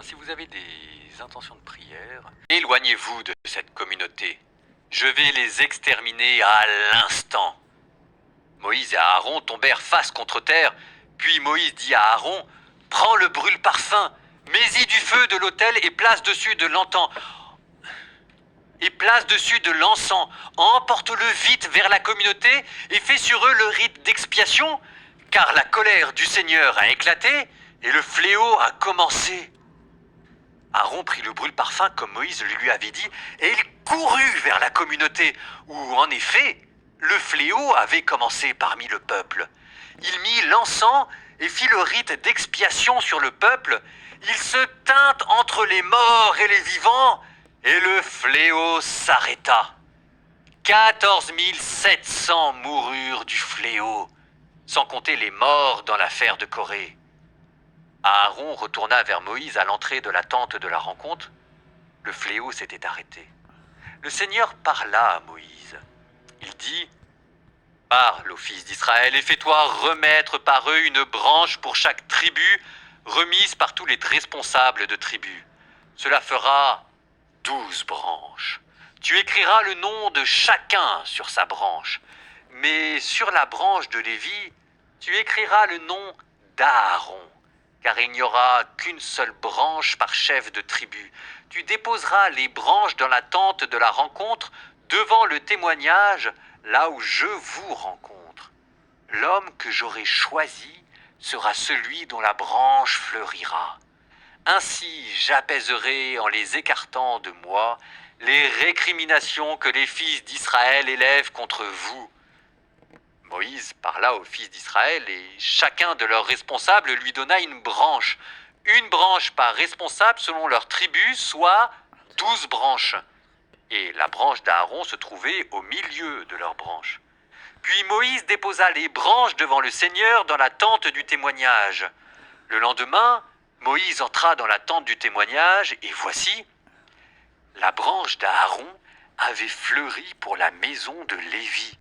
Si vous avez des intentions de prière, éloignez-vous de cette communauté. Je vais les exterminer à l'instant. Moïse et Aaron tombèrent face contre terre, puis Moïse dit à Aaron, « Prends le brûle-parfum, mets-y du feu de l'autel et place dessus de l'encens, emporte-le vite vers la communauté et fais sur eux le rite d'expiation, car la colère du Seigneur a éclaté et le fléau a commencé. » Aaron prit le brûle-parfum comme Moïse le lui avait dit, et il courut vers la communauté, où en effet, le fléau avait commencé parmi le peuple. Il mit l'encens et fit le rite d'expiation sur le peuple. Il se tint entre les morts et les vivants, et le fléau s'arrêta. 14 700 moururent du fléau, sans compter les morts dans l'affaire de Corée. Aaron retourna vers Moïse à l'entrée de la tente de la rencontre. Le fléau s'était arrêté. Le Seigneur parla à Moïse. Il dit, « Parle aux fils d'Israël et fais-toi remettre par eux une branche pour chaque tribu, remise par tous les responsables de tribus. Cela fera 12 branches. Tu écriras le nom de chacun sur sa branche, mais sur la branche de Lévi, tu écriras le nom d'Aaron. Car il n'y aura qu'une seule branche par chef de tribu. Tu déposeras les branches dans la tente de la rencontre, devant le témoignage, là où je vous rencontre. L'homme que j'aurai choisi sera celui dont la branche fleurira. Ainsi j'apaiserai, en les écartant de moi, les récriminations que les fils d'Israël élèvent contre vous. » Moïse parla aux fils d'Israël et chacun de leurs responsables lui donna une branche par responsable selon leur tribu, soit 12 branches. Et la branche d'Aaron se trouvait au milieu de leurs branches. Puis Moïse déposa les branches devant le Seigneur dans la tente du témoignage. Le lendemain, Moïse entra dans la tente du témoignage et voici, la branche d'Aaron avait fleuri pour la maison de Lévi.